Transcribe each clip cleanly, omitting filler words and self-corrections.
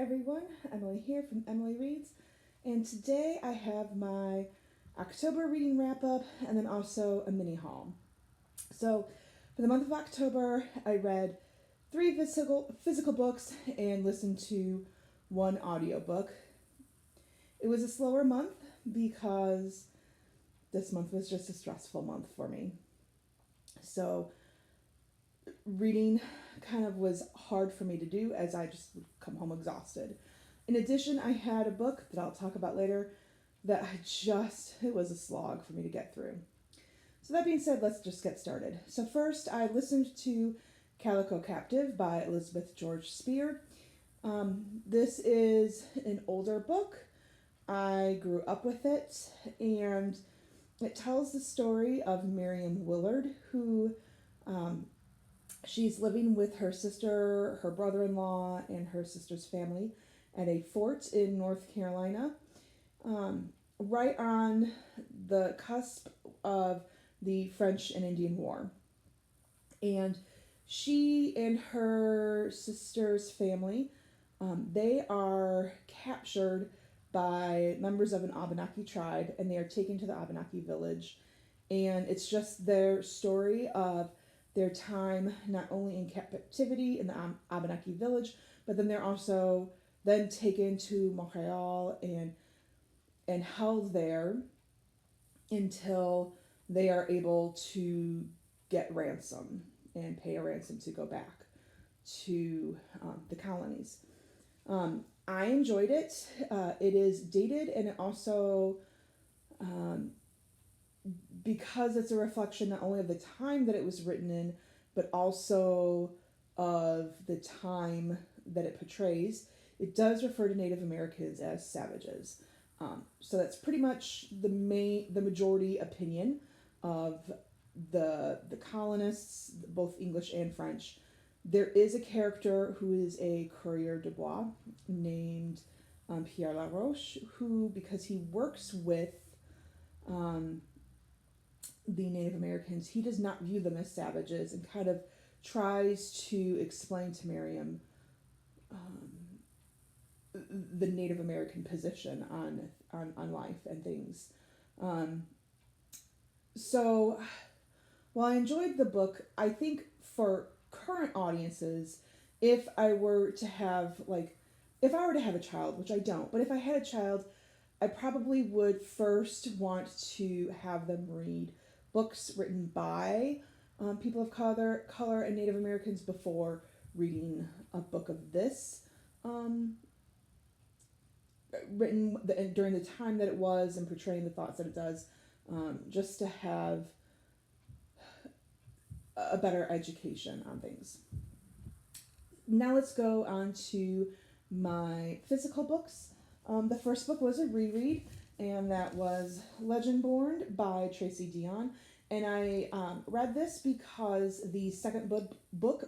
everyone, Emily here from Emily Reads, and today I have my October reading wrap up and then also a mini haul. So, for the month of October, I read three physical books and listened to one audiobook. It was a slower month because this month was just a stressful month for me. So, reading kind of was hard for me to do as I just would come home exhausted. In addition, I had a book that I'll talk about later that it was a slog for me to get through. So, that being said, let's just get started. So, first, I listened to Calico Captive by Elizabeth George Spear. This is an older book. I grew up with it, and it tells the story of Miriam Willard, who she's living with her sister, her brother in law, and her sister's family at a fort in North Carolina, right on the cusp of the French and Indian War. And she and her sister's family, they are captured by members of an Abenaki tribe, and they are taken to the Abenaki village. And it's just their story of their time not only in captivity in the Abenaki village, but then they're also then taken to Montreal and held there until they are able to get ransom and pay a ransom to go back to the colonies. I enjoyed it. It is dated, and it also, um, because it's a reflection not only of the time that it was written in, but also of the time that it portrays, it does refer to Native Americans as savages. So that's pretty much the majority opinion of the colonists, both English and French. There is a character who is a coureur de bois named Pierre Laroche, who, because he works with um, the Native Americans, he does not view them as savages and kind of tries to explain to Miriam the Native American position on life and things. Um, so while I enjoyed the book, I think for current audiences, if I were to have if I were to have a child, which I don't, but if I had a child, I probably would first want to have them read books written by people of color and Native Americans before reading a book of this, um, written during the time that it was and portraying the thoughts that it does, just to have a better education on things. Now let's go on to my physical books. The first book was a reread, and that was Legendborn by Tracy Deonn. And I read this because the second book,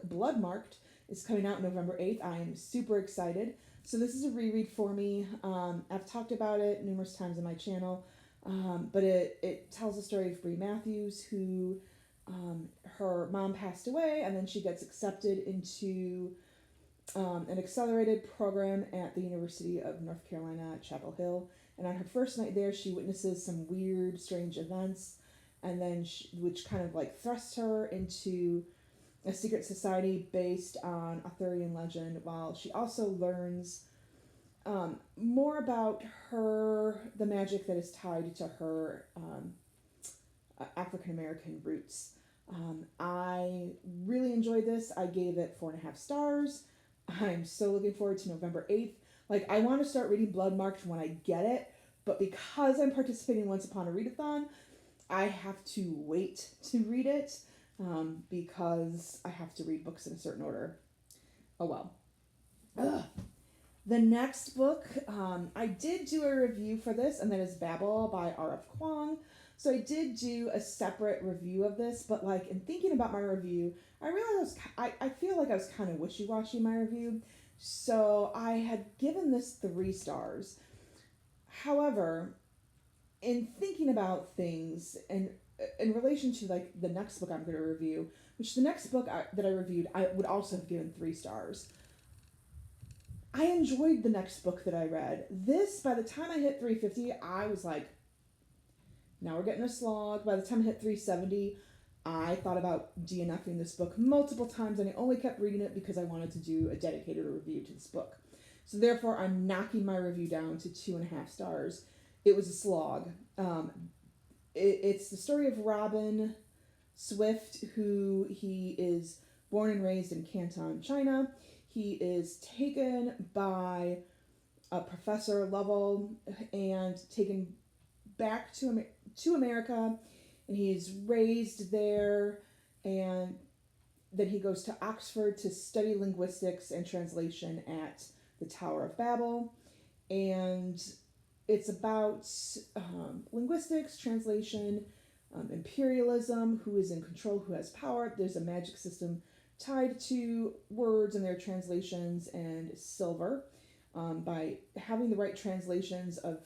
Bloodmarked, is coming out November 8th. I am super excited. So this is a reread for me. I've talked about it numerous times on my channel, but it tells the story of Bree Matthews, who her mom passed away, and then she gets accepted into an accelerated program at the University of North Carolina at Chapel Hill. And on her first night there, she witnesses some weird, strange events, and then which kind of thrusts her into a secret society based on Arthurian legend, while she also learns more about the magic that is tied to her African American roots. I really enjoyed this. I gave it 4.5 stars. I'm so looking forward to November 8th. I want to start reading Bloodmarked when I get it, but because I'm participating Once Upon a Readathon, I have to wait to read it because I have to read books in a certain order. Oh well. Ugh. The next book, I did do a review for this, and that is Babel by R.F. Kuang. So I did do a separate review of this, but in thinking about my review, I realized I feel like I was kind of wishy-washy in my review. So I had given this 3 stars. However, in thinking about things and in relation to the next book I'm going to review, which the next book that I reviewed, I would also have given 3 stars. I enjoyed the next book that I read. This, by the time I hit 350, I was like, now we're getting a slog. By the time I hit 370, I thought about DNFing this book multiple times, and I only kept reading it because I wanted to do a dedicated review to this book. So therefore, I'm knocking my review down to 2.5 stars. It was a slog. It's the story of Robin Swift, who he is born and raised in Canton, China. He is taken by Professor Lovell and taken back to America, and he's raised there, and then he goes to Oxford to study linguistics and translation at the Tower of Babel, and it's about linguistics, translation, imperialism, who is in control, who has power. There's a magic system tied to words and their translations, and silver. By having the right translations of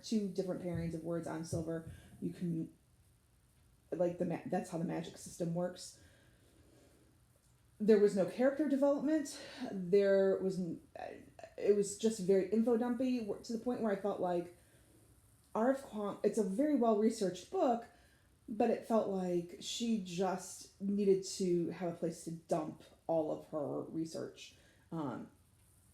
two different pairings of words on silver, you can that's how the magic system works. There was no character development. It was just very info dumpy, to the point where I felt like R.F. Kuang, it's a very well researched book, but it felt like she just needed to have a place to dump all of her research.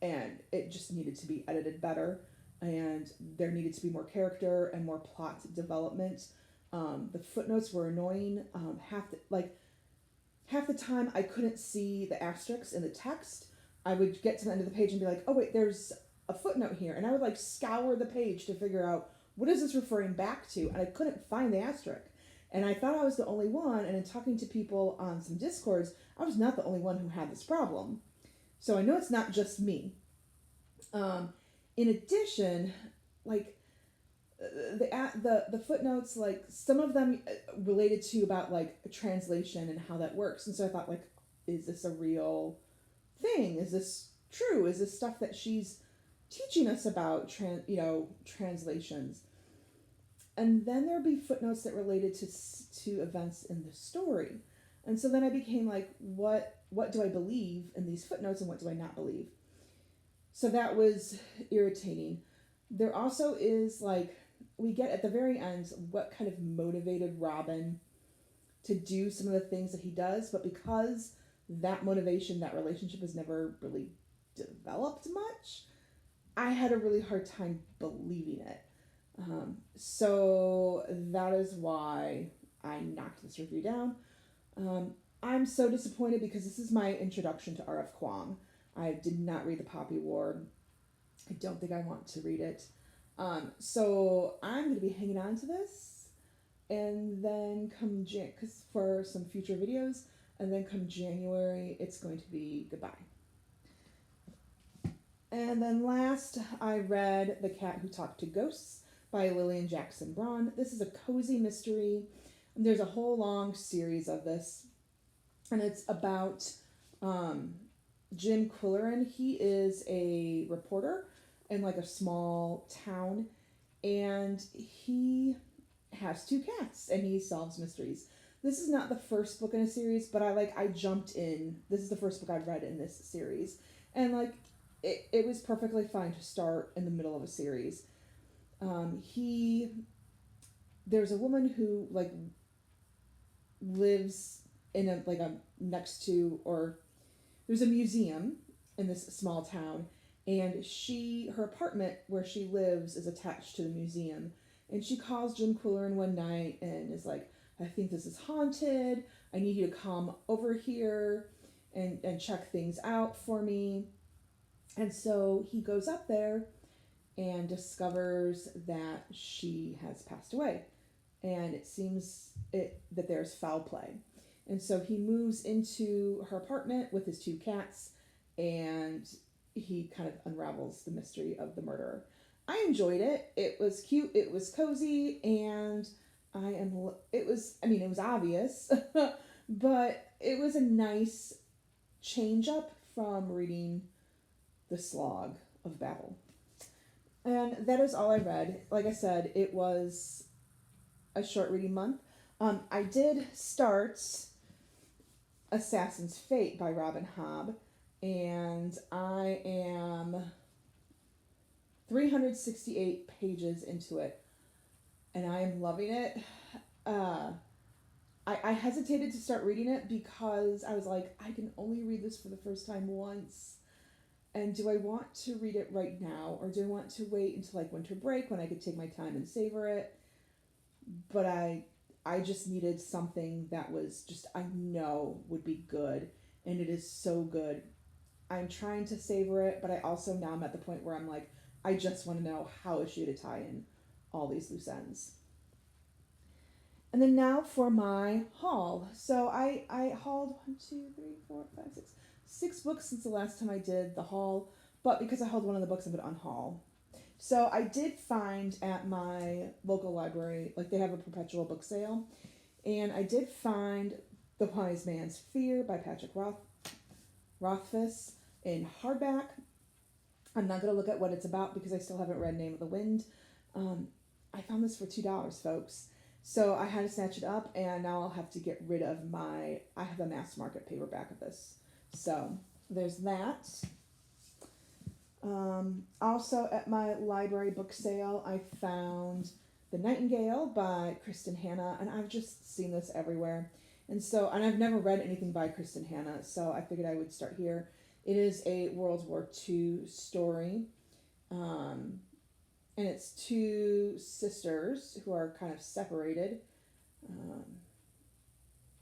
And it just needed to be edited better, and there needed to be more character and more plot development. The footnotes were annoying. Half the time I couldn't see the asterisks in the text. I would get to the end of the page and be like, oh wait, there's a footnote here, and I would like scour the page to figure out what is this referring back to, and I couldn't find the asterisk. And I thought I was the only one, and in talking to people on some Discords, I was not the only one who had this problem. So I know it's not just me. In addition, like the footnotes, like some of them related to about like a translation and how that works, and so I thought, like, is this a real thing? Is this true? Is this stuff that she's teaching us about translations? And then there'd be footnotes that related to events in the story, and so then I became like, what do I believe in these footnotes, and what do I not believe? So that was irritating. There also is, like, we get at the very end what kind of motivated Robin to do some of the things that he does, but because that motivation, that relationship has never really developed much, I had a really hard time believing it. So that is why I knocked this review down. I'm so disappointed because this is my introduction to R.F. Kuang. I did not read The Poppy War. I don't think I want to read it. So I'm going to be hanging on to this, and then for some future videos, and then come January, it's going to be goodbye. And then last, I read The Cat Who Talked to Ghosts by Lillian Jackson Braun. This is a cozy mystery. There's a whole long series of this, and it's about Jim Quillerin. He is a reporter in like a small town, and he has 2 cats, and he solves mysteries. This is not the first book in a series, but I jumped in. This is the first book I've read in this series, and like it was perfectly fine to start in the middle of a series. There's a woman who like lives in a next to, or there's a museum in this small town, and her apartment where she lives is attached to the museum, and she calls Jim Quillerin one night and is like, I think this is haunted. I need you to come over here and check things out for me. And so he goes up there and discovers that she has passed away, and it seems that there's foul play. And so he moves into her apartment with his 2 cats, and he kind of unravels the mystery of the murderer. I enjoyed it. It was cute. It was cozy, and it was obvious, but it was a nice change up from reading The Slog of Babel. And that is all I read. Like I said, it was a short reading month. I did start Assassin's Fate by Robin Hobb, and I am 368 pages into it, and I am loving it. Uh, I hesitated to start reading it because I was like, I can only read this for the first time once. And do I want to read it right now, or do I want to wait until like winter break when I could take my time and savor it? But I just needed something that was just I know would be good, and it is so good. I'm trying to savor it, but I also now I'm at the point where I'm like, I just want to know how is she to tie in all these loose ends. And then now for my haul. So I hauled 6 books since the last time I did the haul, but because I hauled one of the books, I'm going to unhaul. So I did find at my local library, like they have a perpetual book sale, and I did find The Wise Man's Fear by Patrick Rothfuss in hardback. I'm not going to look at what it's about because I still haven't read Name of the Wind. I found this for $2, folks. So I had to snatch it up, and now I'll have to get rid of I have a mass market paperback of this. So there's that. Also at my library book sale, I found The Nightingale by Kristen Hanna, and I've just seen this everywhere. And I've never read anything by Kristen Hanna, so I figured I would start here. It is a World War II story, and it's two sisters who are kind of separated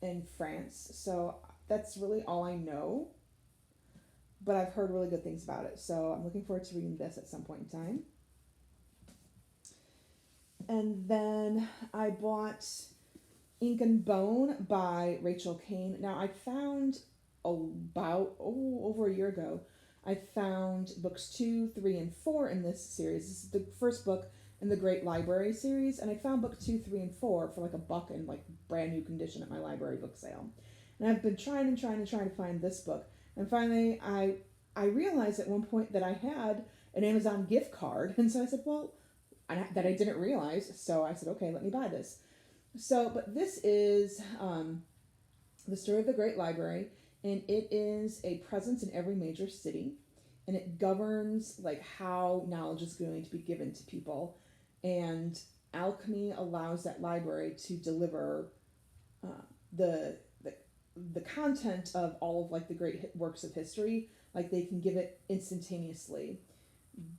in France. So that's really all I know, but I've heard really good things about it. So I'm looking forward to reading this at some point in time. And then I bought Ink and Bone by Rachel Kane. Now I found over a year ago, I found books 2, 3, and 4 in this series. This is the first book in the Great Library series, and I found book 2, 3, and 4 for like $1 in like brand new condition at my library book sale. And I've been trying to find this book, and finally I realized at one point that I had an Amazon gift card, and so I said, well, that I didn't realize, so I said, okay, let me buy this. So, but this is the story of the Great Library, and it is a presence in every major city, and it governs like how knowledge is going to be given to people, and alchemy allows that library to deliver the content of all of like the great works of history. Like they can give it instantaneously,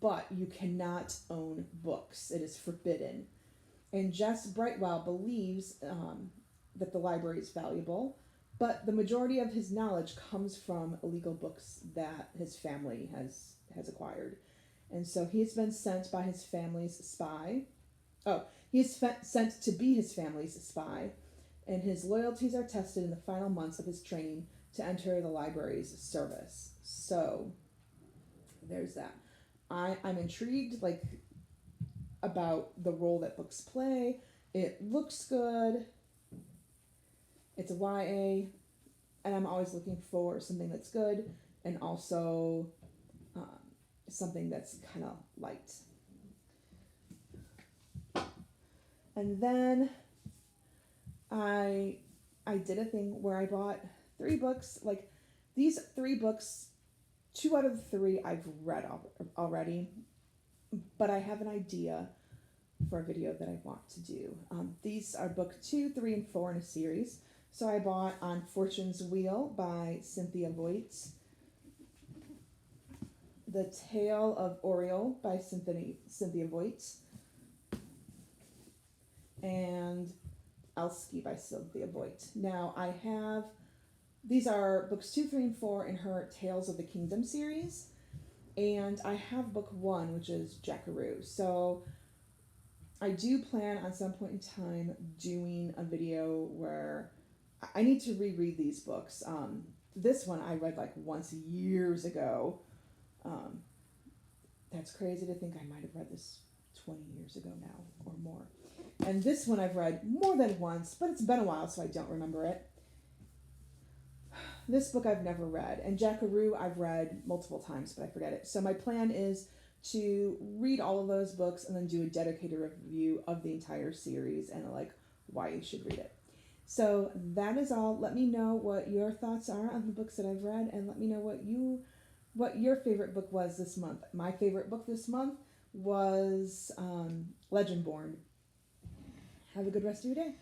but you cannot own books. It is forbidden. And Jess Brightwell believes that the library is valuable, but the majority of his knowledge comes from illegal books that his family has acquired. And so he has been sent by his family's spy. Oh, he is sent to be his family's spy, and his loyalties are tested in the final months of his training to enter the library's service. So there's that. I'm intrigued about the role that books play. It looks good. It's a YA, and I'm always looking for something that's good and also something that's kind of light. And then I did a thing where I bought 3 books. Like these 3 books, 2 out of the 3 I've read already, but I have an idea for a video that I want to do. These are book 2, 3, and 4 in a series. So I bought On Fortune's Wheel by Cynthia Voigt, The Tale of Oriole by Cynthia Voigt, and Elski by Cynthia Voigt. Now these are books 2, 3, and 4 in her Tales of the Kingdom series, and I have book 1, which is Jackaroo. So I do plan on some point in time doing a video where I need to reread these books. This one I read like once years ago. That's crazy to think I might have read this 20 years ago now or more. And this one I've read more than once, but it's been a while, so I don't remember it. This book I've never read, and Jackaroo I've read multiple times, but I forget it. So my plan is to read all of those books and then do a dedicated review of the entire series and why you should read it. So that is all. Let me know what your thoughts are on the books that I've read, and let me know what your favorite book was this month. My favorite book this month was Legendborn. Have a good rest of your day.